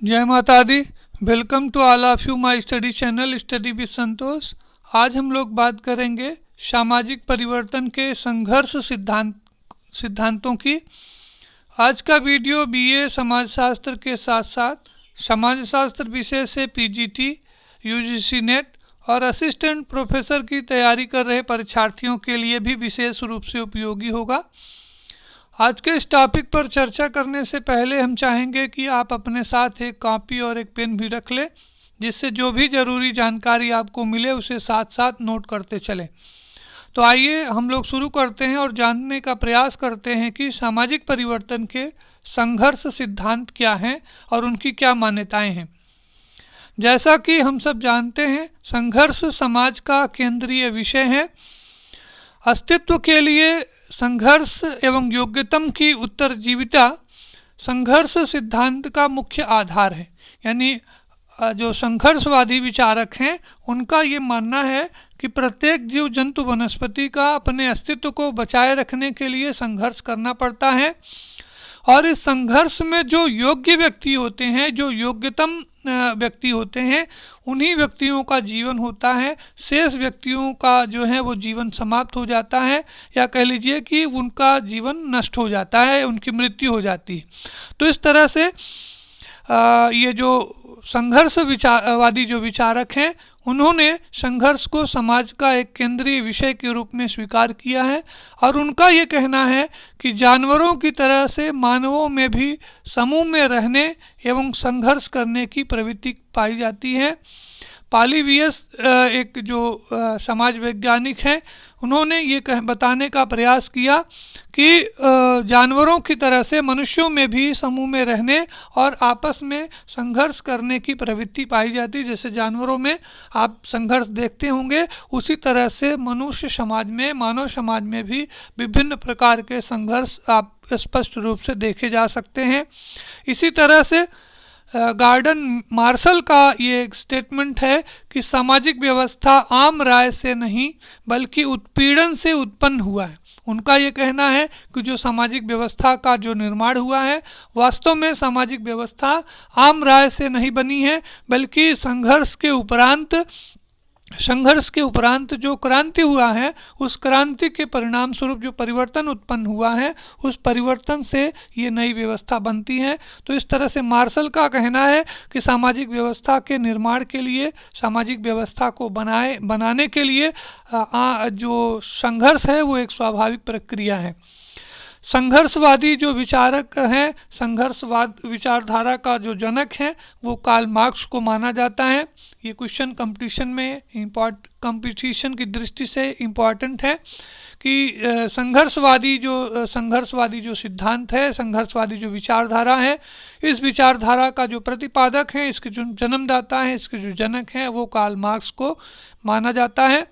जय माता दी। Welcome to all of you my study channel study with Santosh. आज हम लोग बात करेंगे सामाजिक परिवर्तन के संघर्ष सिद्धांतों की। आज का वीडियो बीए समाजशास्त्र के साथ साथ समाजशास्त्र विषय से पीजीटी, यूजीसी नेट और असिस्टेंट प्रोफेसर की तैयारी कर रहे परीक्षार्थियों के लिए भी विशेष रूप से उपयोगी होगा। आज के इस टॉपिक पर चर्चा करने से पहले हम चाहेंगे कि आप अपने साथ एक कॉपी और एक पेन भी रख लें, जिससे जो भी ज़रूरी जानकारी आपको मिले उसे साथ साथ नोट करते चलें। तो आइए हम लोग शुरू करते हैं और जानने का प्रयास करते हैं कि सामाजिक परिवर्तन के संघर्ष सिद्धांत क्या हैं और उनकी क्या मान्यताएं हैं। जैसा कि हम सब जानते हैं, संघर्ष समाज का केंद्रीय विषय है। अस्तित्व के लिए संघर्ष एवं योग्यतम की उत्तरजीविता संघर्ष सिद्धांत का मुख्य आधार है। यानी जो संघर्षवादी विचारक हैं उनका ये मानना है कि प्रत्येक जीव जंतु वनस्पति का अपने अस्तित्व को बचाए रखने के लिए संघर्ष करना पड़ता है, और इस संघर्ष में जो योग्य व्यक्ति होते हैं, जो योग्यतम व्यक्ति होते हैं, उन्हीं व्यक्तियों का जीवन होता है। शेष व्यक्तियों का जो है वो जीवन समाप्त हो जाता है, या कह लीजिए कि उनका जीवन नष्ट हो जाता है, उनकी मृत्यु हो जाती है। तो इस तरह से ये जो संघर्ष विचारवादी जो विचारक हैं उन्होंने संघर्ष को समाज का एक केंद्रीय विषय के रूप में स्वीकार किया है, और उनका ये कहना है कि जानवरों की तरह से मानवों में भी समूह में रहने एवं संघर्ष करने की प्रवृत्ति पाई जाती है। पॉलीबियस एक जो समाज वैज्ञानिक हैं, उन्होंने ये बताने का प्रयास किया कि जानवरों की तरह से मनुष्यों में भी समूह में रहने और आपस में संघर्ष करने की प्रवृत्ति पाई जाती है। जैसे जानवरों में आप संघर्ष देखते होंगे, उसी तरह से मनुष्य समाज में, मानव समाज में भी विभिन्न प्रकार के संघर्ष आप स्पष्ट रूप से देखे जा सकते हैं। इसी तरह से गार्डन मार्शल का ये एक स्टेटमेंट है कि सामाजिक व्यवस्था आम राय से नहीं बल्कि उत्पीड़न से उत्पन्न हुआ है। उनका ये कहना है कि जो सामाजिक व्यवस्था का जो निर्माण हुआ है, वास्तव में सामाजिक व्यवस्था आम राय से नहीं बनी है, बल्कि संघर्ष के उपरांत जो क्रांति हुआ है, उस क्रांति के परिणाम स्वरूप जो परिवर्तन उत्पन्न हुआ है, उस परिवर्तन से ये नई व्यवस्था बनती है। तो इस तरह से मार्शल का कहना है कि सामाजिक व्यवस्था के निर्माण के लिए, सामाजिक व्यवस्था को बनाने के लिए जो संघर्ष है वो एक स्वाभाविक प्रक्रिया है। संघर्षवादी जो विचारक हैं, संघर्षवाद विचारधारा का जो जनक है वो कार्ल मार्क्स को माना जाता है। ये क्वेश्चन कंपटीशन की दृष्टि से इम्पॉर्टेंट है कि संघर्षवादी जो सिद्धांत है, संघर्षवादी जो विचारधारा है, इस विचारधारा का जो प्रतिपादक है, इसके जो जन्मदाता है, इसके जो जनक हैं, वो कार्ल मार्क्स को माना जाता है।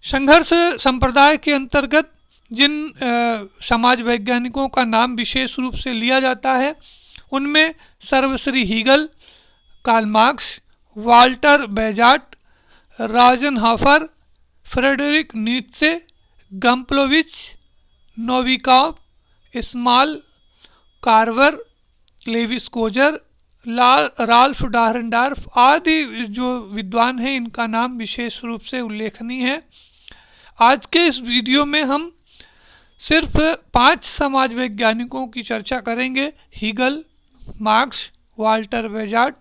संघर्ष संप्रदाय के अंतर्गत जिन समाज वैज्ञानिकों का नाम विशेष रूप से लिया जाता है, उनमें सर्वश्री Hegel, Karl Marx, Walter Bagehot, Ratzenhofer, Friedrich Nietzsche, Gumplowicz, Novicow, Small, Carver, Lewis Coser, Ralf Dahrendorf आदि जो विद्वान हैं, इनका नाम विशेष रूप से उल्लेखनीय है। आज के इस वीडियो में हम सिर्फ 5 समाज वैज्ञानिकों की चर्चा करेंगे: हीगल, मार्क्स, वाल्टर बैजाट,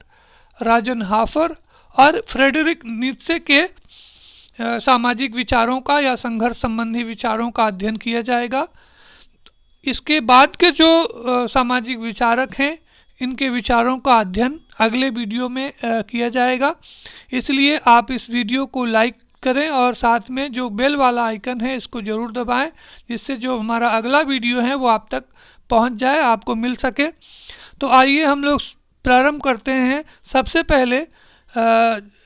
राजनहॉफर और फ्रेडरिक नीत्शे के सामाजिक विचारों का या संघर्ष संबंधी विचारों का अध्ययन किया जाएगा। इसके बाद के जो सामाजिक विचारक हैं, इनके विचारों का अध्ययन अगले वीडियो में किया जाएगा। इसलिए आप इस वीडियो को लाइक करें और साथ में जो बेल वाला आइकन है इसको ज़रूर दबाएं, जिससे जो हमारा अगला वीडियो है वो आप तक पहुंच जाए, आपको मिल सके। तो आइए हम लोग प्रारंभ करते हैं। सबसे पहले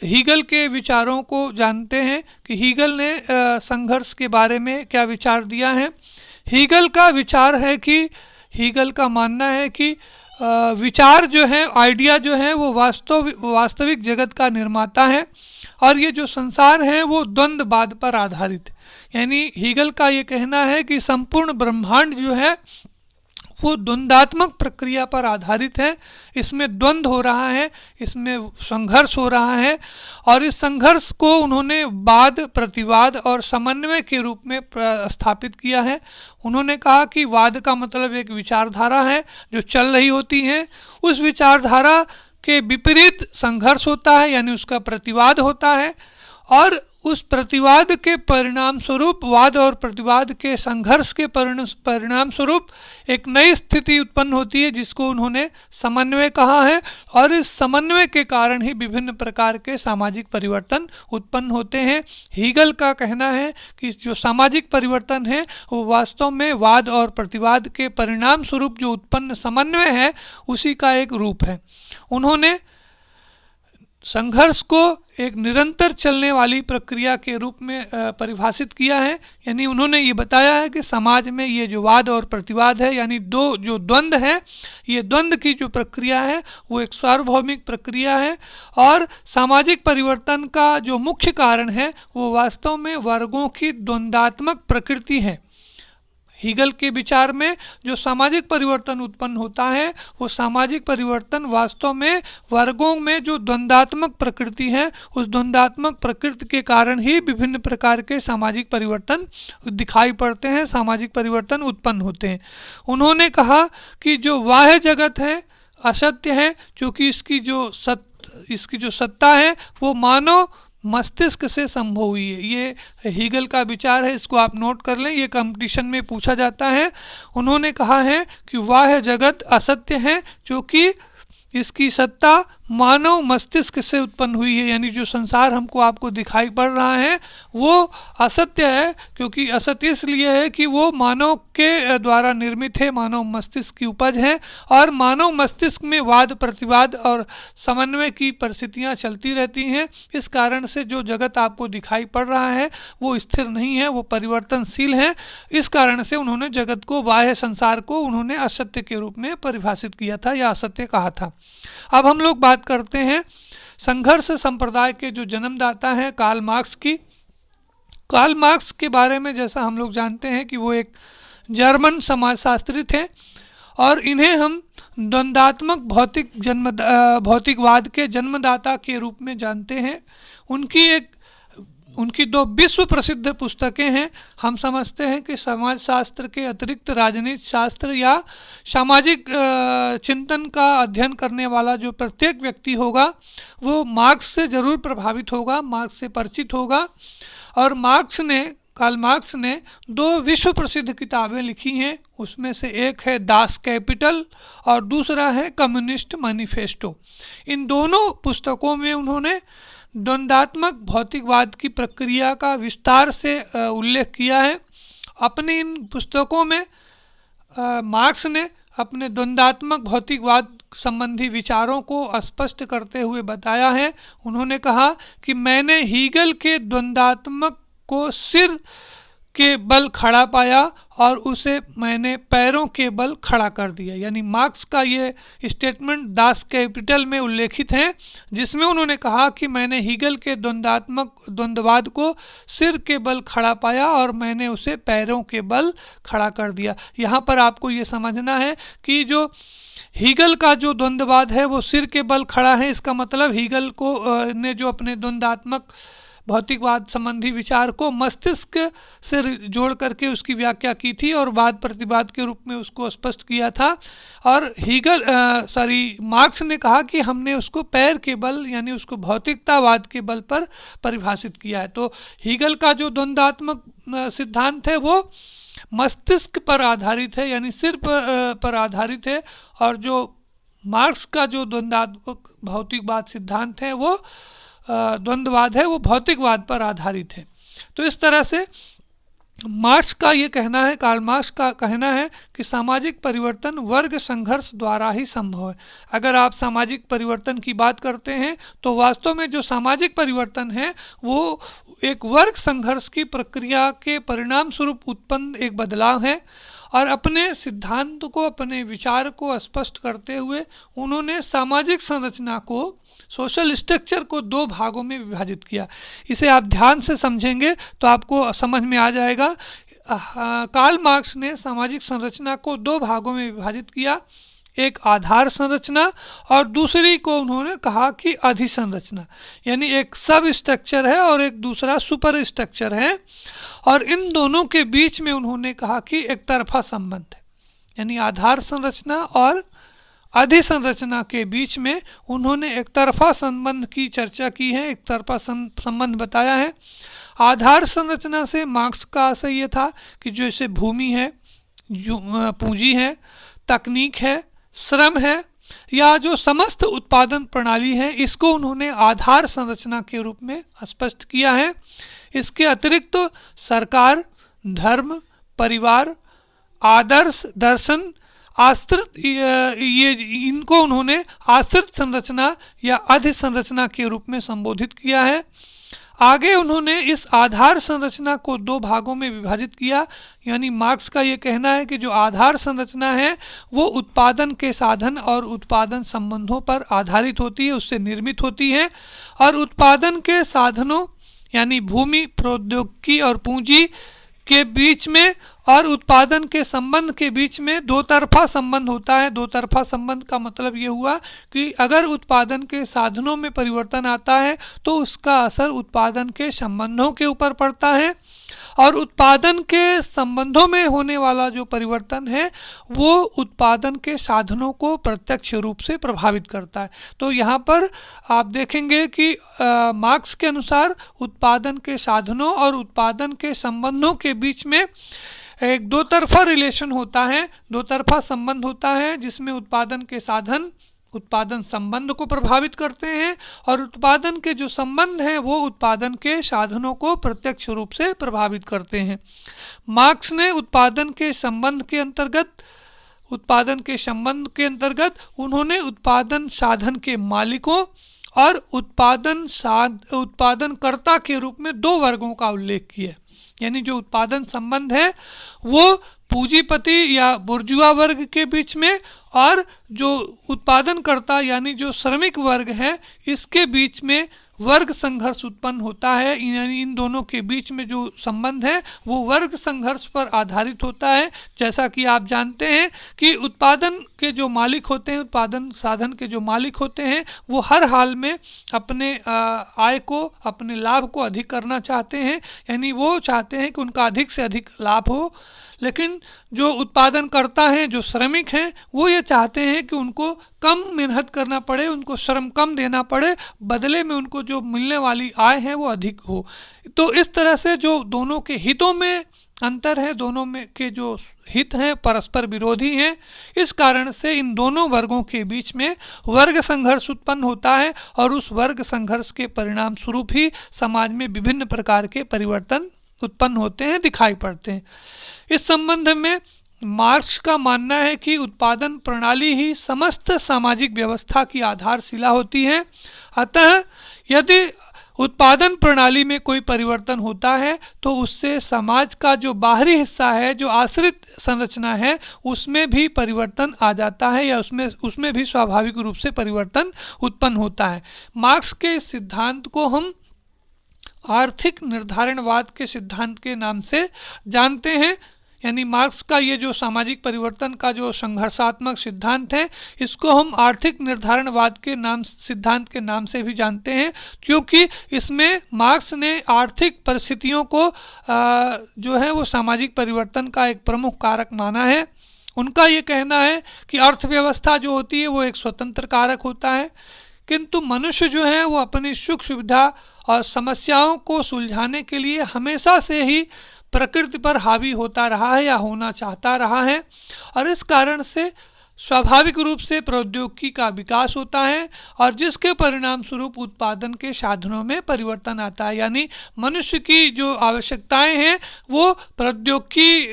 हीगल के विचारों को जानते हैं कि हीगल ने संघर्ष के बारे में क्या विचार दिया है। हीगल का विचार है कि हीगल का मानना है कि विचार जो है, आइडिया जो है, वो वास्तविक जगत का निर्माता है, और ये जो संसार है वो द्वंद्ववाद पर आधारित है। यानी हीगल का ये कहना है कि संपूर्ण ब्रह्मांड जो है वो द्वंद्वात्मक प्रक्रिया पर आधारित है। इसमें द्वंद्व हो रहा है, इसमें संघर्ष हो रहा है, और इस संघर्ष को उन्होंने वाद, प्रतिवाद और समन्वय के रूप में स्थापित किया है। उन्होंने कहा कि वाद का मतलब एक विचारधारा है जो चल रही होती है, उस विचारधारा के विपरीत संघर्ष होता है, यानी उसका प्रतिवाद होता है, और उस प्रतिवाद के परिणाम स्वरूप, वाद और प्रतिवाद के संघर्ष के परिणाम स्वरूप एक नई स्थिति उत्पन्न होती है जिसको उन्होंने समन्वय कहा है। और इस समन्वय के कारण ही विभिन्न प्रकार के सामाजिक परिवर्तन उत्पन्न होते हैं। हीगल का कहना है कि जो सामाजिक परिवर्तन है वो वास्तव में वाद और प्रतिवाद के परिणाम स्वरूप जो उत्पन्न समन्वय है उसी का एक रूप है। उन्होंने संघर्ष को एक निरंतर चलने वाली प्रक्रिया के रूप में परिभाषित किया है। यानी उन्होंने ये बताया है कि समाज में ये जो वाद और प्रतिवाद है, यानी दो जो द्वंद्व है, ये द्वंद्व की जो प्रक्रिया है वो एक सार्वभौमिक प्रक्रिया है, और सामाजिक परिवर्तन का जो मुख्य कारण है वो वास्तव में वर्गों की द्वंद्वात्मक प्रकृति है। हीगल के विचार में जो सामाजिक परिवर्तन उत्पन्न होता है वो सामाजिक परिवर्तन वास्तव में वर्गों में जो द्वंद्वात्मक प्रकृति है, उस द्वंद्वात्मक प्रकृति के कारण ही विभिन्न प्रकार के सामाजिक परिवर्तन दिखाई पड़ते हैं, सामाजिक परिवर्तन उत्पन्न होते हैं। उन्होंने कहा कि जो बाह्य जगत है असत्य है, क्योंकि इसकी जो सत्ता है वो मानव मस्तिष्क से संभव हुई है। ये हीगल का विचार है, इसको आप नोट कर लें, ये कंपटीशन में पूछा जाता है। उन्होंने कहा है कि बाह्य जगत असत्य है क्योंकि इसकी सत्ता मानव मस्तिष्क से उत्पन्न हुई है, यानी जो संसार हमको आपको दिखाई पड़ रहा है वो असत्य है, क्योंकि असत्य इसलिए है कि वो मानव के द्वारा निर्मित है, मानव मस्तिष्क की उपज है, और मानव मस्तिष्क में वाद, प्रतिवाद और समन्वय की परिस्थितियाँ चलती रहती हैं। इस कारण से जो जगत आपको दिखाई पड़ रहा है वो स्थिर नहीं है, वो परिवर्तनशील है। इस कारण से उन्होंने जगत को, बाह्य संसार को उन्होंने असत्य के रूप में परिभाषित किया था या असत्य कहा था। अब हम लोग बात करते हैं संघर्ष संप्रदाय के जो जन्मदाता हैं कार्ल मार्क्स की। कार्ल मार्क्स के बारे में जैसा हम लोग जानते हैं कि वो एक जर्मन समाजशास्त्री थे, और इन्हें हम द्वंद्वात्मक भौतिकवाद के जन्मदाता के रूप में जानते हैं। उनकी दो विश्व प्रसिद्ध पुस्तकें हैं। हम समझते हैं कि समाजशास्त्र के अतिरिक्त राजनीति शास्त्र या सामाजिक चिंतन का अध्ययन करने वाला जो प्रत्येक व्यक्ति होगा वो मार्क्स से ज़रूर प्रभावित होगा, मार्क्स से परिचित होगा। और कार्ल मार्क्स ने दो विश्व प्रसिद्ध किताबें लिखी हैं, उसमें से एक है दास कैपिटल और दूसरा है कम्युनिस्ट मैनिफेस्टो। इन दोनों पुस्तकों में उन्होंने द्वंद्वात्मक भौतिकवाद की प्रक्रिया का विस्तार से उल्लेख किया है। अपनी इन पुस्तकों में मार्क्स ने अपने द्वंद्वात्मक भौतिकवाद संबंधी विचारों को स्पष्ट करते हुए बताया है। उन्होंने कहा कि मैंने हीगल के द्वंद्वात्मक को सिर के बल खड़ा पाया और उसे मैंने पैरों के बल खड़ा कर दिया। यानी मार्क्स का ये स्टेटमेंट दास कैपिटल में उल्लेखित है, जिसमें उन्होंने कहा कि मैंने हीगल के द्वंद्ववाद को सिर के बल खड़ा पाया और मैंने उसे पैरों के बल खड़ा कर दिया। यहाँ पर आपको ये समझना है कि जो हीगल का जो द्वंद्ववाद है वो सिर के बल खड़ा है। इसका मतलब हीगल को ने जो अपने द्वंद्वात्मक भौतिकवाद संबंधी विचार को मस्तिष्क से जोड़ करके उसकी व्याख्या की थी और वाद प्रतिवाद के रूप में उसको स्पष्ट किया था। और मार्क्स ने कहा कि हमने उसको पैर के बल यानी उसको भौतिकतावाद के बल पर परिभाषित किया है। तो हीगल का जो द्वंद्वात्मक सिद्धांत है वो मस्तिष्क पर आधारित है, यानी सिर पर आधारित है, और जो मार्क्स का जो द्वंद्वात्मक भौतिकवाद सिद्धांत है वो द्वंद्ववाद है, वो भौतिकवाद पर आधारित है। तो इस तरह से मार्क्स का ये कहना है, कार्ल मार्क्स का कहना है कि सामाजिक परिवर्तन वर्ग संघर्ष द्वारा ही संभव है। अगर आप सामाजिक परिवर्तन की बात करते हैं तो वास्तव में जो सामाजिक परिवर्तन है वो एक वर्ग संघर्ष की प्रक्रिया के परिणाम स्वरूप उत्पन्न एक बदलाव है। और अपने सिद्धांत को, अपने विचार को स्पष्ट करते हुए उन्होंने सामाजिक संरचना को, सोशल स्ट्रक्चर को दो भागों में विभाजित किया। इसे आप ध्यान से समझेंगे तो आपको समझ में आ जाएगा। कार्ल मार्क्स ने सामाजिक संरचना को दो भागों में विभाजित किया, एक आधार संरचना और दूसरी को उन्होंने कहा कि अधिसंरचना, यानी एक सब स्ट्रक्चर है और एक दूसरा सुपर स्ट्रक्चर है, और इन दोनों के बीच में उन्होंने कहा कि एक तरफा संबंध है। यानी आधार संरचना और अधिसंरचना के बीच में उन्होंने एक तरफा संबंध की चर्चा की है, एक तरफा संबंध बताया है। आधार संरचना से मार्क्स का आशय ये था कि जैसे भूमि है, पूंजी है, तकनीक है, श्रम है, या जो समस्त उत्पादन प्रणाली है, इसको उन्होंने आधार संरचना के रूप में स्पष्ट किया है। इसके अतिरिक्त तो सरकार, धर्म, परिवार, आदर्श, दर्शन, आश्रित, ये इनको उन्होंने आश्रित संरचना या अधिसंरचना के रूप में संबोधित किया है। आगे उन्होंने इस आधार संरचना को दो भागों में विभाजित किया, यानी मार्क्स का ये कहना है कि जो आधार संरचना है वो उत्पादन के साधन और उत्पादन संबंधों पर आधारित होती है, उससे निर्मित होती है, और उत्पादन के साधनों यानी भूमि, प्रौद्योगिकी और पूंजी के बीच में और उत्पादन के संबंध के बीच में दो तरफा संबंध होता है। दो तरफा संबंध का मतलब ये हुआ कि अगर उत्पादन के साधनों में परिवर्तन आता है तो उसका असर उत्पादन के संबंधों के ऊपर पड़ता है, और उत्पादन के संबंधों में होने वाला जो परिवर्तन है वो उत्पादन के साधनों को प्रत्यक्ष रूप से प्रभावित करता है। तो यहाँ पर आप देखेंगे कि मार्क्स के अनुसार उत्पादन के साधनों और उत्पादन के संबंधों के बीच में एक दो तरफा रिलेशन होता है, दो तरफा संबंध होता है, जिसमें उत्पादन के साधन उत्पादन संबंध को प्रभावित करते हैं और उत्पादन के जो संबंध हैं वो उत्पादन के साधनों को प्रत्यक्ष रूप से प्रभावित करते हैं। मार्क्स ने उत्पादन के संबंध के अंतर्गत उन्होंने उत्पादन साधन के मालिकों और उत्पादनकर्ता के रूप में दो वर्गों का उल्लेख किया। यानी जो उत्पादन संबंध है वो पूंजीपति या बुर्जुआ वर्ग के बीच में, और जो उत्पादनकर्ता यानी जो श्रमिक वर्ग है इसके बीच में वर्ग संघर्ष उत्पन्न होता है। यानी इन दोनों के बीच में जो संबंध है वो वर्ग संघर्ष पर आधारित होता है। जैसा कि आप जानते हैं कि उत्पादन के जो मालिक होते हैं, उत्पादन साधन के जो मालिक होते हैं, वो हर हाल में अपने आय को, अपने लाभ को अधिक करना चाहते हैं, यानी वो चाहते हैं कि उनका अधिक से अधिक लाभ हो। लेकिन जो उत्पादन करता है, जो श्रमिक हैं, वो ये चाहते हैं कि उनको कम मेहनत करना पड़े, उनको श्रम कम देना पड़े, बदले में उनको जो मिलने वाली आय है वो अधिक हो। तो इस तरह से जो दोनों के हितों में अंतर है, दोनों में के जो हित हैं परस्पर विरोधी हैं, इस कारण से इन दोनों वर्गों के बीच में वर्ग संघर्ष उत्पन्न होता है, और उस वर्ग संघर्ष के परिणाम स्वरूप ही समाज में विभिन्न प्रकार के परिवर्तन उत्पन्न होते हैं, दिखाई पड़ते हैं। इस संबंध में मार्क्स का मानना है कि उत्पादन प्रणाली ही समस्त सामाजिक व्यवस्था की आधारशिला होती है। अतः यदि उत्पादन प्रणाली में कोई परिवर्तन होता है तो उससे समाज का जो बाहरी हिस्सा है, जो आश्रित संरचना है, उसमें भी परिवर्तन आ जाता है, या उसमें भी स्वाभाविक रूप से परिवर्तन उत्पन्न होता है। मार्क्स के सिद्धांत को हम आर्थिक निर्धारणवाद के सिद्धांत के नाम से जानते हैं। यानी मार्क्स का ये जो सामाजिक परिवर्तन का जो संघर्षात्मक सिद्धांत है, इसको हम आर्थिक निर्धारणवाद के सिद्धांत के नाम से भी जानते हैं, क्योंकि इसमें मार्क्स ने आर्थिक परिस्थितियों को जो है वो सामाजिक परिवर्तन का एक प्रमुख कारक माना है। उनका ये कहना है कि अर्थव्यवस्था जो होती है वो एक स्वतंत्र कारक होता है, किंतु मनुष्य जो है वो अपनी सुख सुविधा और समस्याओं को सुलझाने के लिए हमेशा से ही प्रकृति पर हावी होता रहा है या होना चाहता रहा है, और इस कारण से स्वाभाविक रूप से प्रौद्योगिकी का विकास होता है, और जिसके परिणाम स्वरूप उत्पादन के साधनों में परिवर्तन आता है। यानी मनुष्य की जो आवश्यकताएं हैं वो प्रौद्योगिकी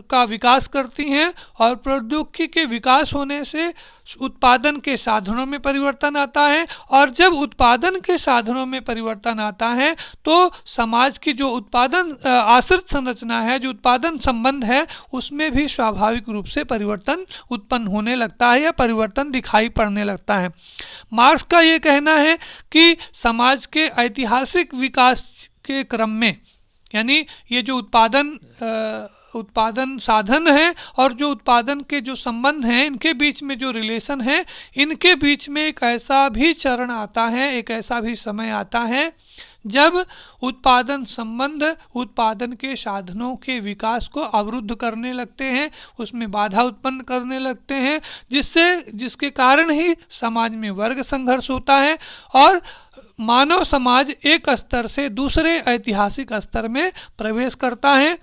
का विकास करती हैं, और प्रौद्योगिकी के विकास होने से उत्पादन के साधनों में परिवर्तन आता है, और जब उत्पादन के साधनों में परिवर्तन आता है तो समाज की जो उत्पादन आश्रित संरचना है, जो उत्पादन संबंध है, उसमें भी स्वाभाविक रूप से परिवर्तन उत्पन्न होने लगता है या परिवर्तन दिखाई पड़ने लगता है। मार्क्स का ये कहना है कि समाज के ऐतिहासिक विकास के क्रम में यानी ये जो उत्पादन साधन है और जो उत्पादन के जो संबंध हैं, इनके बीच में जो रिलेशन है, इनके बीच में एक ऐसा भी चरण आता है, एक ऐसा भी समय आता है जब उत्पादन संबंध उत्पादन के साधनों के विकास को अवरुद्ध करने लगते हैं, उसमें बाधा उत्पन्न करने लगते हैं, जिसके कारण ही समाज में वर्ग संघर्ष होता है और मानव समाज एक स्तर से दूसरे ऐतिहासिक स्तर में प्रवेश करता है।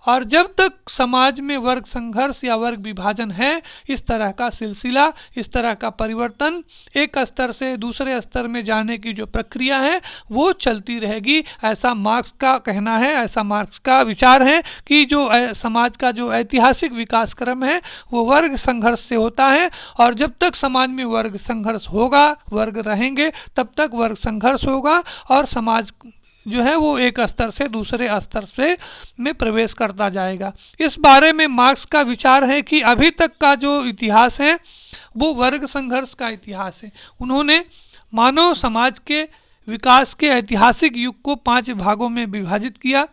और जब तक समाज में वर्ग संघर्ष या वर्ग विभाजन है, इस तरह का सिलसिला, इस तरह का परिवर्तन, एक स्तर से दूसरे स्तर में जाने की जो प्रक्रिया है वो चलती रहेगी, ऐसा मार्क्स का कहना है, ऐसा मार्क्स का विचार है कि जो समाज का जो ऐतिहासिक विकास क्रम है वो वर्ग संघर्ष से होता है। और जब तक समाज में वर्ग संघर्ष होगा, वर्ग रहेंगे, तब तक वर्ग संघर्ष होगा और समाज जो है वो एक स्तर से दूसरे स्तर से में प्रवेश करता जाएगा। इस बारे में मार्क्स का विचार है कि अभी तक का जो इतिहास है वो वर्ग संघर्ष का इतिहास है। उन्होंने मानव समाज के विकास के ऐतिहासिक युग को 5 भागों में विभाजित किया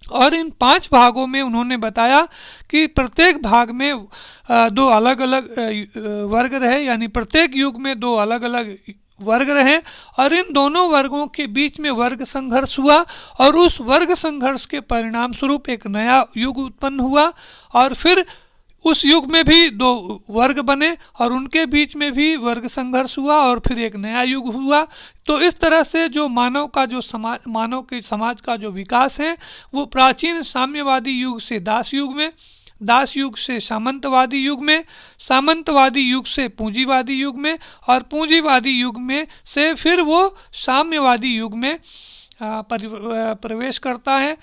और इन 5 भागों में उन्होंने बताया कि प्रत्येक भाग में 2 अलग अलग वर्ग रहे, यानी प्रत्येक युग में 2 अलग अलग वर्ग रहे और इन दोनों वर्गों के बीच में वर्ग संघर्ष हुआ और उस वर्ग संघर्ष के परिणाम स्वरूप एक नया युग उत्पन्न हुआ और फिर उस युग में भी 2 वर्ग बने और उनके बीच में भी वर्ग संघर्ष हुआ और फिर एक नया युग हुआ। तो इस तरह से जो मानव के समाज का जो विकास है वो प्राचीन साम्यवादी युग से दास युग में, दास युग से सामंतवादी युग में, सामंतवादी युग से पूंजीवादी युग में और पूंजीवादी युग में से फिर वो साम्यवादी युग में प्रवेश करता है।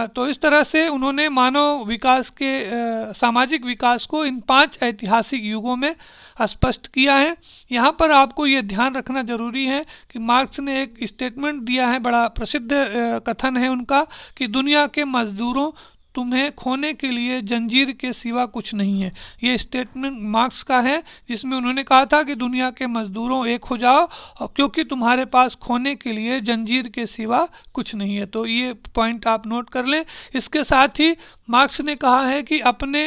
तो इस तरह से उन्होंने मानव विकास के सामाजिक विकास को इन 5 ऐतिहासिक युगों में स्पष्ट किया है। यहाँ पर आपको ये ध्यान रखना जरूरी है कि मार्क्स ने एक स्टेटमेंट दिया है, बड़ा प्रसिद्ध कथन है उनका कि दुनिया के मजदूरों, तुम्हें खोने के लिए जंजीर के सिवा कुछ नहीं है। ये स्टेटमेंट मार्क्स का है जिसमें उन्होंने कहा था कि दुनिया के मजदूरों एक हो जाओ और क्योंकि तुम्हारे पास खोने के लिए जंजीर के सिवा कुछ नहीं है। तो ये पॉइंट आप नोट कर लें। इसके साथ ही मार्क्स ने कहा है कि अपने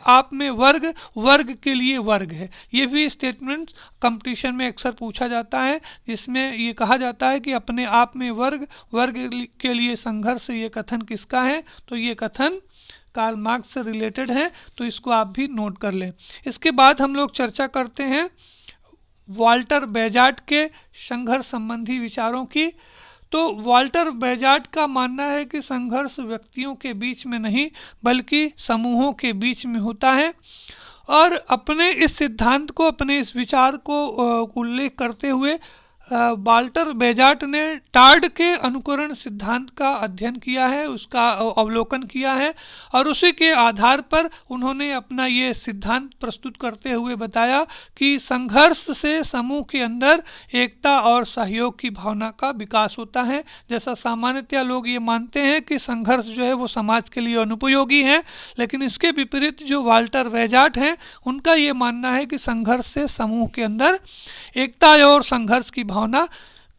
आप में वर्ग, वर्ग के लिए वर्ग है। ये भी स्टेटमेंट कंपटीशन में अक्सर पूछा जाता है जिसमें ये कहा जाता है कि अपने आप में वर्ग, वर्ग के लिए संघर्ष। ये कथन किसका है? तो ये कथन कार्ल मार्क्स से रिलेटेड है, तो इसको आप भी नोट कर लें। इसके बाद हम लोग चर्चा करते हैं वाल्टर बेजार्ट के संघर्ष संबंधी विचारों की। तो वाल्टर बेजार्ट का मानना है कि संघर्ष व्यक्तियों के बीच में नहीं बल्कि समूहों के बीच में होता है और अपने इस सिद्धांत को, अपने इस विचार को उल्लेख करते हुए वाल्टर बेजार्ट ने टार्ड के अनुकरण सिद्धांत का अध्ययन किया है, उसका अवलोकन किया है और उसी के आधार पर उन्होंने अपना ये सिद्धांत प्रस्तुत करते हुए बताया कि संघर्ष से समूह के अंदर एकता और सहयोग की भावना का विकास होता है। जैसा सामान्यतया लोग ये मानते हैं कि संघर्ष जो है वो समाज के लिए अनुपयोगी है, लेकिन इसके विपरीत जो वाल्टर बेजार्ट हैं उनका ये मानना है कि संघर्ष से समूह के अंदर एकता और संघर्ष की भावना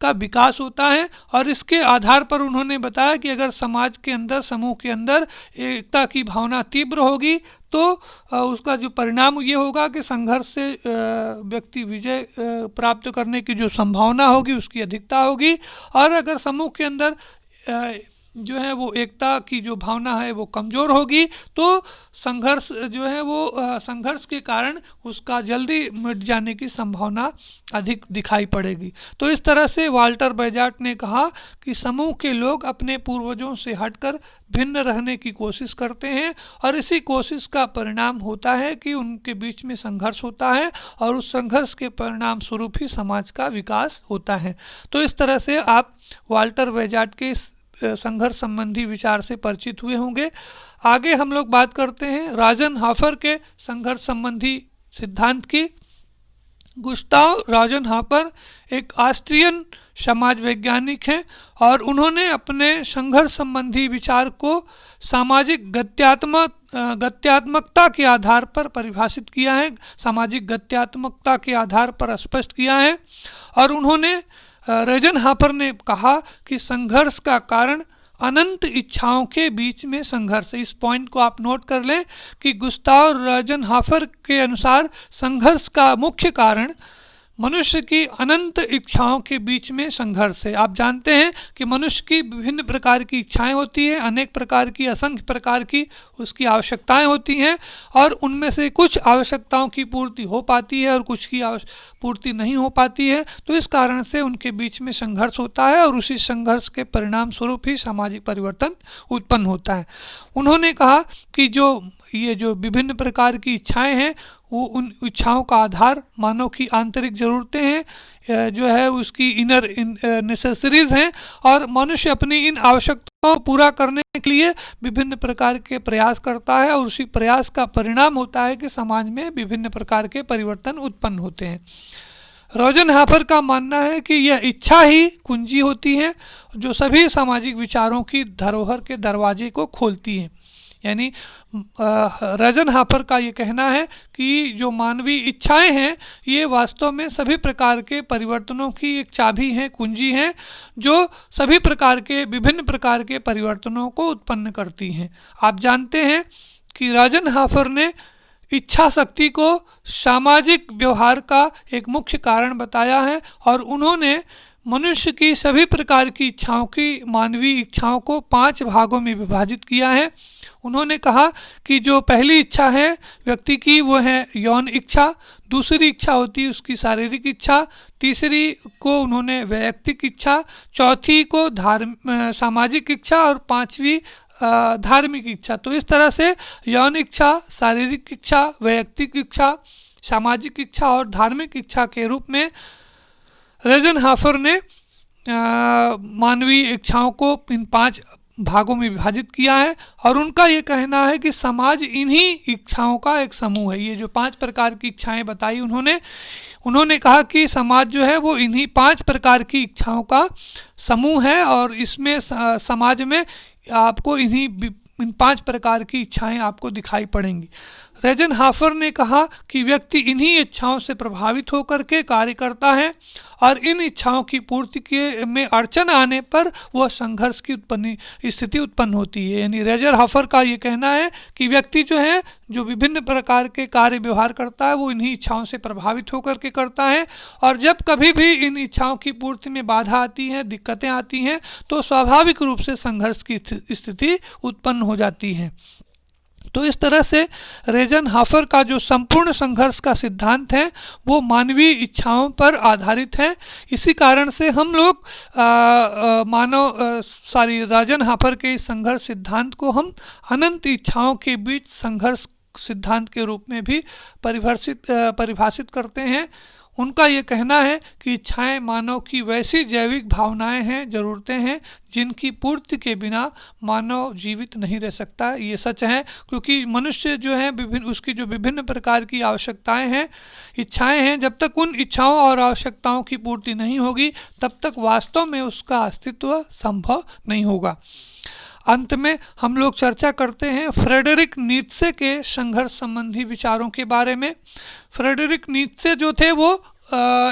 का विकास होता है। और इसके आधार पर उन्होंने बताया कि अगर समाज के अंदर, समूह के अंदर एकता की भावना तीव्र होगी तो उसका जो परिणाम ये होगा कि संघर्ष से व्यक्ति विजय प्राप्त करने की जो संभावना होगी उसकी अधिकता होगी। और अगर समूह के अंदर जो है वो एकता की जो भावना है वो कमज़ोर होगी तो संघर्ष जो है वो संघर्ष के कारण उसका जल्दी मिट जाने की संभावना अधिक दिखाई पड़ेगी। तो इस तरह से वाल्टर बेजार्ट ने कहा कि समूह के लोग अपने पूर्वजों से हटकर भिन्न रहने की कोशिश करते हैं और इसी कोशिश का परिणाम होता है कि उनके बीच में संघर्ष होता है और उस संघर्ष के परिणाम स्वरूप ही समाज का विकास होता है। तो इस तरह से आप वाल्टर बेजार्ट के संघर्ष संबंधी विचार से परिचित हुए होंगे। आगे हम लोग बात करते हैं राजनहाफर के संघर्ष संबंधी सिद्धांत की। गुस्ताव राजनहाफर एक ऑस्ट्रियन समाज वैज्ञानिक हैं और उन्होंने अपने संघर्ष संबंधी विचार को सामाजिक गत्यात्मकता के आधार पर परिभाषित किया है, सामाजिक गत्यात्मकता के आधार पर स्पष्ट किया है। और उन्होंने रोजनहाफर ने कहा कि संघर्ष का कारण अनंत इच्छाओं के बीच में संघर्ष। इस पॉइंट को आप नोट कर लें कि गुस्ताव रोजनहाफर के अनुसार संघर्ष का मुख्य कारण मनुष्य की अनंत इच्छाओं के बीच में संघर्ष है। आप जानते हैं कि मनुष्य की विभिन्न प्रकार की इच्छाएं होती हैं, अनेक प्रकार की, असंख्य प्रकार की उसकी आवश्यकताएं होती हैं, और उनमें से कुछ आवश्यकताओं की पूर्ति हो पाती है और कुछ की पूर्ति नहीं हो पाती है। तो इस कारण से उनके बीच में संघर्ष होता है और उसी संघर्ष के परिणाम स्वरूप ही सामाजिक परिवर्तन उत्पन्न होता है। उन्होंने कहा कि ये जो विभिन्न प्रकार की इच्छाएं हैं, वो उन इच्छाओं का आधार मानव की आंतरिक ज़रूरतें हैं, जो है उसकी इनर नेसेसरीज हैं, और मनुष्य अपनी इन आवश्यकताओं को पूरा करने के लिए विभिन्न प्रकार के प्रयास करता है, और उसी प्रयास का परिणाम होता है कि समाज में विभिन्न प्रकार के परिवर्तन उत्पन्न होते हैं। रोजनहाफर का मानना है कि यह इच्छा ही कुंजी होती है जो सभी सामाजिक विचारों की धरोहर के दरवाजे को खोलती है। यानी रोजनहाफर का ये कहना है कि जो मानवीय इच्छाएं हैं, ये वास्तव में सभी प्रकार के परिवर्तनों की एक चाबी हैं, कुंजी हैं, जो सभी प्रकार के विभिन्न प्रकार के परिवर्तनों को उत्पन्न करती हैं। आप जानते हैं कि रोजनहाफर ने इच्छा शक्ति को सामाजिक व्यवहार का एक मुख्य कारण बताया है, और उन्होंने मनुष्य की सभी प्रकार की इच्छाओं की मानवीय इच्छाओं को 5 भागों में विभाजित किया है। उन्होंने कहा कि जो पहली इच्छा है व्यक्ति की, वो है यौन इच्छा, दूसरी इच्छा होती है उसकी शारीरिक इच्छा, तीसरी को उन्होंने वैयक्तिक इच्छा, चौथी को सामाजिक इच्छा, और पांचवी धार्मिक इच्छा। तो इस तरह से यौन इच्छा, शारीरिक इच्छा, वैयक्तिक इच्छा, सामाजिक इच्छा और धार्मिक इच्छा के रूप में रोजनहाफर ने मानवीय इच्छाओं को इन 5 भागों में विभाजित किया है, और उनका ये कहना है कि समाज इन्हीं इच्छाओं का एक समूह है। ये जो 5 प्रकार की इच्छाएं बताई उन्होंने कहा कि समाज जो है वो इन्हीं 5 प्रकार की इच्छाओं का समूह है, और इसमें समाज में आपको इन 5 प्रकार की इच्छाएं आपको दिखाई पड़ेंगी। रोजनहाफर ने कहा कि व्यक्ति इन्हीं इच्छाओं से प्रभावित होकर के कार्य करता है, और इन इच्छाओं की पूर्ति में अड़चन आने पर वह संघर्ष की स्थिति उत्पन्न होती है। यानी रोजनहाफर का ये कहना है कि व्यक्ति जो है, जो विभिन्न प्रकार के कार्य व्यवहार करता है, वो इन्हीं इच्छाओं से प्रभावित होकर के करता है, और जब कभी भी इन इच्छाओं की पूर्ति में बाधा आती है, दिक्कतें आती हैं, तो स्वाभाविक रूप से संघर्ष की स्थिति उत्पन्न हो जाती है। तो इस तरह से रोजनहाफर का जो संपूर्ण संघर्ष का सिद्धांत है वो मानवीय इच्छाओं पर आधारित है। इसी कारण से हम लोग रोजनहाफर के इस संघर्ष सिद्धांत को हम अनंत इच्छाओं के बीच संघर्ष सिद्धांत के रूप में भी परिभाषित करते हैं। उनका ये कहना है कि इच्छाएं मानव की वैसी जैविक भावनाएं हैं, ज़रूरतें हैं, जिनकी पूर्ति के बिना मानव जीवित नहीं रह सकता। ये सच है, क्योंकि मनुष्य जो है उसकी जो विभिन्न प्रकार की आवश्यकताएं हैं, इच्छाएं हैं, जब तक उन इच्छाओं और आवश्यकताओं की पूर्ति नहीं होगी तब तक वास्तव में उसका अस्तित्व संभव नहीं होगा। अंत में हम लोग चर्चा करते हैं फ्रेडरिक नीत्शे के संघर्ष संबंधी विचारों के बारे में। फ्रेडरिक नीत्शे जो थे वो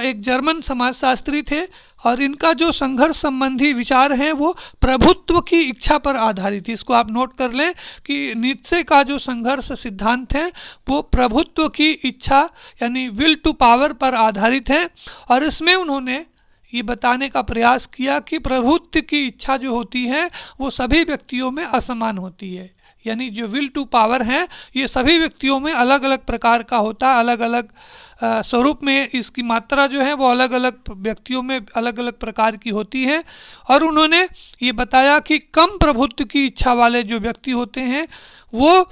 एक जर्मन समाजशास्त्री थे, और इनका जो संघर्ष संबंधी विचार हैं वो प्रभुत्व की इच्छा पर आधारित है। इसको आप नोट कर लें कि नीत्शे का जो संघर्ष सिद्धांत है वो प्रभुत्व की इच्छा यानी विल टू पावर पर आधारित है, और इसमें उन्होंने ये बताने का प्रयास किया कि प्रभुत्व की इच्छा जो होती है वो सभी व्यक्तियों में असमान होती है। यानी जो विल टू पावर है ये सभी व्यक्तियों में अलग अलग प्रकार का होता है, अलग अलग स्वरूप में इसकी मात्रा जो है वो अलग अलग व्यक्तियों में अलग अलग प्रकार की होती है। और उन्होंने ये बताया कि कम प्रभुत्व की इच्छा वाले जो व्यक्ति होते हैं वो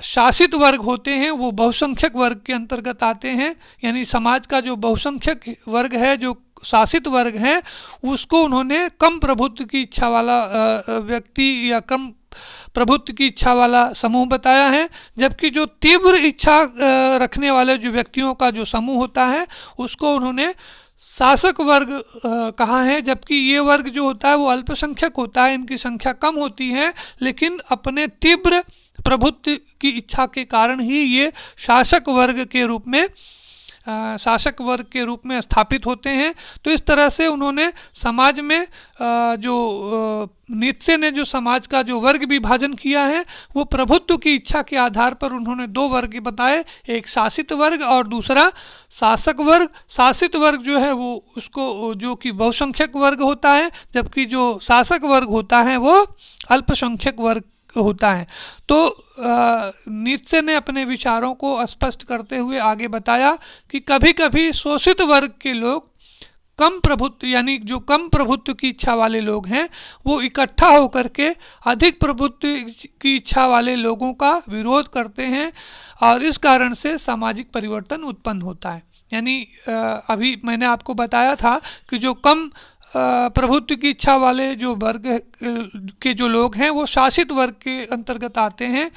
शासित वर्ग होते हैं, वो बहुसंख्यक वर्ग के अंतर्गत आते हैं। यानी समाज का जो बहुसंख्यक वर्ग है, जो शासित वर्ग है, उसको उन्होंने कम प्रभुत्व की इच्छा वाला व्यक्ति या कम प्रभुत्व की इच्छा वाला समूह बताया है। जबकि जो तीव्र इच्छा रखने वाले जो व्यक्तियों का जो समूह होता है उसको उन्होंने शासक वर्ग कहा है। जबकि ये वर्ग जो होता है वो अल्पसंख्यक होता है, इनकी संख्या कम होती है, लेकिन अपने तीव्र प्रभुत्व की इच्छा के कारण ही ये शासक वर्ग के रूप में शासक वर्ग के रूप में स्थापित होते हैं। तो इस तरह से उन्होंने समाज में नीत्शे ने जो समाज का जो वर्ग विभाजन किया है वो प्रभुत्व की इच्छा के आधार पर उन्होंने दो वर्ग बताए, एक शासित वर्ग और दूसरा शासक वर्ग। शासित वर्ग जो है वो उसको जो कि बहुसंख्यक वर्ग होता है, जबकि जो शासक वर्ग होता है वो अल्पसंख्यक वर्ग होता है। तो नीत्शे ने अपने विचारों को स्पष्ट करते हुए आगे बताया कि कभी कभी शोषित वर्ग के लोग कम प्रभुत्व यानी जो कम प्रभुत्व की इच्छा वाले लोग हैं वो इकट्ठा होकर के अधिक प्रभुत्व की इच्छा वाले लोगों का विरोध करते हैं और इस कारण से सामाजिक परिवर्तन उत्पन्न होता है। यानी अभी मैंने आपको बताया था कि जो कम प्रभुत्व की इच्छा वाले जो वर्ग के जो लोग हैं वो शासित वर्ग के अंतर्गत आते हैं,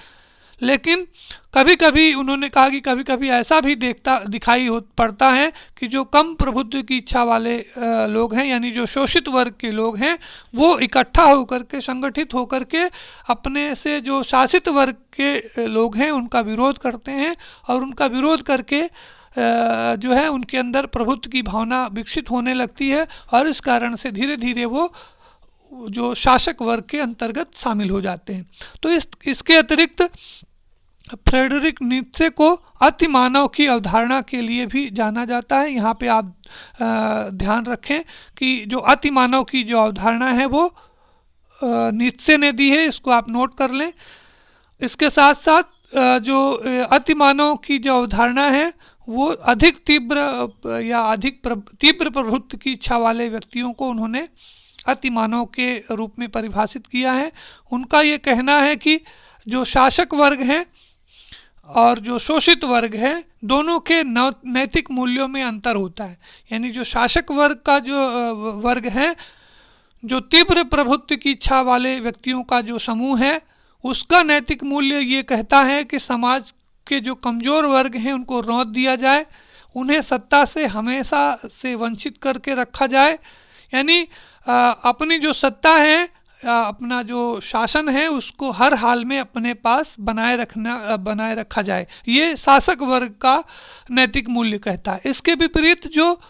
लेकिन कभी कभी उन्होंने कहा कि कभी कभी ऐसा भी दिखाई पड़ता है कि जो कम प्रभुत्व की इच्छा वाले लोग हैं यानी जो शोषित वर्ग के लोग हैं वो इकट्ठा होकर के संगठित होकर के अपने से जो शासित वर्ग के लोग हैं उनका विरोध करते हैं और उनका विरोध करके जो है उनके अंदर प्रभुत्व की भावना विकसित होने लगती है और इस कारण से धीरे धीरे वो जो शासक वर्ग के अंतर्गत शामिल हो जाते हैं। तो इसके अतिरिक्त फ्रेडरिक नीत्शे को अतिमानव की अवधारणा के लिए भी जाना जाता है। यहाँ पे आप ध्यान रखें कि जो अतिमानव की जो अवधारणा है वो नीत्शे ने दी है, इसको आप नोट कर लें। इसके साथ साथ जो अतिमानव की जो अवधारणा है वो अधिक तीव्र या अधिक तीव्र प्रभुत्व की इच्छा वाले व्यक्तियों को उन्होंने अतिमानव के रूप में परिभाषित किया है। उनका ये कहना है कि जो शासक वर्ग हैं और जो शोषित वर्ग है दोनों के नैतिक मूल्यों में अंतर होता है। यानी जो शासक वर्ग का जो वर्ग है, जो तीव्र प्रभुत्व की इच्छा वाले व्यक्तियों का जो समूह है, उसका नैतिक मूल्य ये कहता है कि समाज के जो कमज़ोर वर्ग हैं उनको रौंद दिया जाए, उन्हें सत्ता से हमेशा से वंचित करके रखा जाए। यानी अपनी जो सत्ता है, अपना जो शासन है उसको हर हाल में अपने पास बनाए रखा जाए, ये शासक वर्ग का नैतिक मूल्य कहता है। इसके विपरीत जो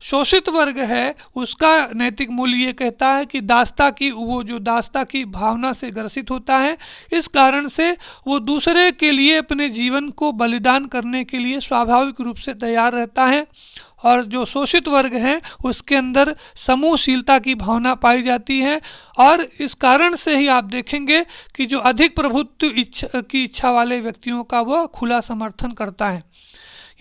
शोषित वर्ग है उसका नैतिक मूल्य ये कहता है कि दासता की भावना से ग्रसित होता है, इस कारण से वो दूसरे के लिए अपने जीवन को बलिदान करने के लिए स्वाभाविक रूप से तैयार रहता है। और जो शोषित वर्ग है उसके अंदर समूहशीलता की भावना पाई जाती है और इस कारण से ही आप देखेंगे कि जो अधिक प्रभुत्व की इच्छा वाले व्यक्तियों का वो खुला समर्थन करता है।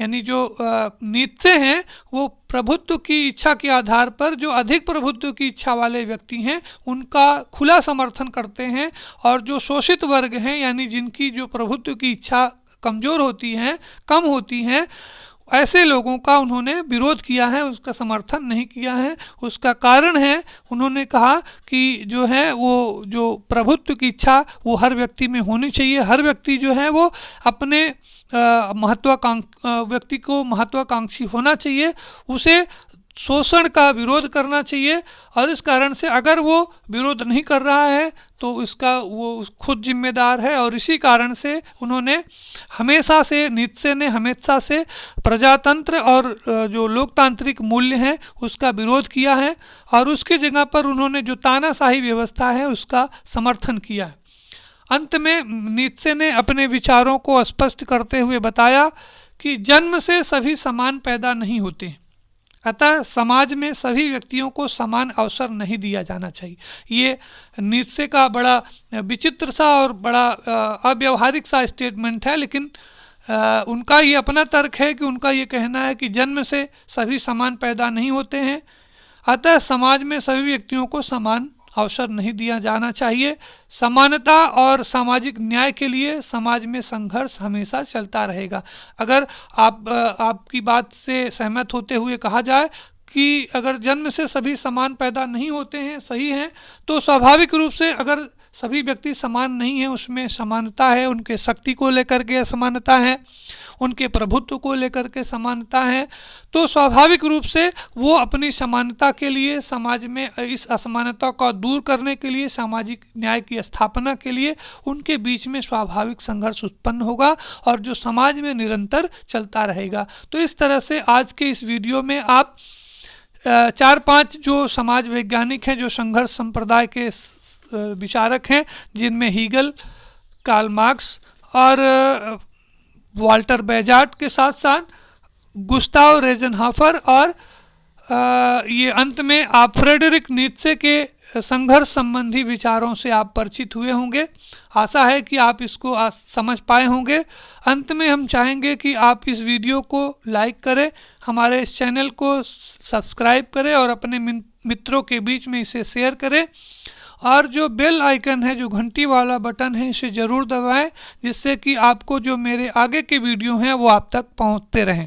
यानी जो नीत्शे हैं वो प्रभुत्व की इच्छा के आधार पर जो अधिक प्रभुत्व की इच्छा वाले व्यक्ति हैं उनका खुला समर्थन करते हैं और जो शोषित वर्ग हैं यानी जिनकी जो प्रभुत्व की इच्छा कमज़ोर होती है, कम होती हैं, ऐसे लोगों का उन्होंने विरोध किया है, उसका समर्थन नहीं किया है। उसका कारण है उन्होंने कहा कि जो है वो जो प्रभुत्व की इच्छा वो हर व्यक्ति में होनी चाहिए। हर व्यक्ति जो है वो अपने व्यक्ति को महत्वाकांक्षी होना चाहिए, उसे शोषण का विरोध करना चाहिए और इस कारण से अगर वो विरोध नहीं कर रहा है तो इसका वो खुद जिम्मेदार है। और इसी कारण से उन्होंने नीत्शे ने हमेशा से प्रजातंत्र और जो लोकतांत्रिक मूल्य हैं उसका विरोध किया है और उसकी जगह पर उन्होंने जो तानाशाही व्यवस्था है उसका समर्थन किया है। अंत में नीत्शे ने अपने विचारों को स्पष्ट करते हुए बताया कि जन्म से सभी समान पैदा नहीं होते, अतः समाज में सभी व्यक्तियों को समान अवसर नहीं दिया जाना चाहिए। ये नीत्शे का बड़ा विचित्र सा और बड़ा अव्यवहारिक सा स्टेटमेंट है, लेकिन उनका ये अपना तर्क है कि उनका ये कहना है कि जन्म से सभी समान पैदा नहीं होते हैं, अतः समाज में सभी व्यक्तियों को समान अवसर नहीं दिया जाना चाहिए। समानता और सामाजिक न्याय के लिए समाज में संघर्ष हमेशा चलता रहेगा। अगर आपकी बात से सहमत होते हुए कहा जाए कि अगर जन्म से सभी समान पैदा नहीं होते हैं, सही हैं, तो स्वाभाविक रूप से अगर सभी व्यक्ति समान नहीं है, उसमें समानता है, उनके शक्ति को लेकर के असमानता है, उनके प्रभुत्व को लेकर के समानता है। तो स्वाभाविक रूप से वो अपनी समानता के लिए, समाज में इस असमानता को दूर करने के लिए, सामाजिक न्याय की स्थापना के लिए उनके बीच में स्वाभाविक संघर्ष उत्पन्न होगा और जो समाज में निरंतर चलता रहेगा। तो इस तरह से आज के इस वीडियो में आप 4-5 जो समाज वैज्ञानिक हैं, जो संघर्ष संप्रदाय के विचारक हैं, जिनमें हीगल, कार्ल मार्क्स और वाल्टर बेजार्ट के साथ साथ गुस्ताव रोज़ेनहोफर और ये अंत में आप फ्रेडरिक नीत्शे के संघर्ष संबंधी विचारों से आप परिचित हुए होंगे। आशा है कि आप इसको समझ पाए होंगे। अंत में हम चाहेंगे कि आप इस वीडियो को लाइक करें, हमारे इस चैनल को सब्सक्राइब करें और अपने मित्रों के बीच में इसे शेयर करें और जो बेल आइकन है, जो घंटी वाला बटन है, इसे ज़रूर दबाएं, जिससे कि आपको जो मेरे आगे के वीडियो हैं वो आप तक पहुंचते रहें।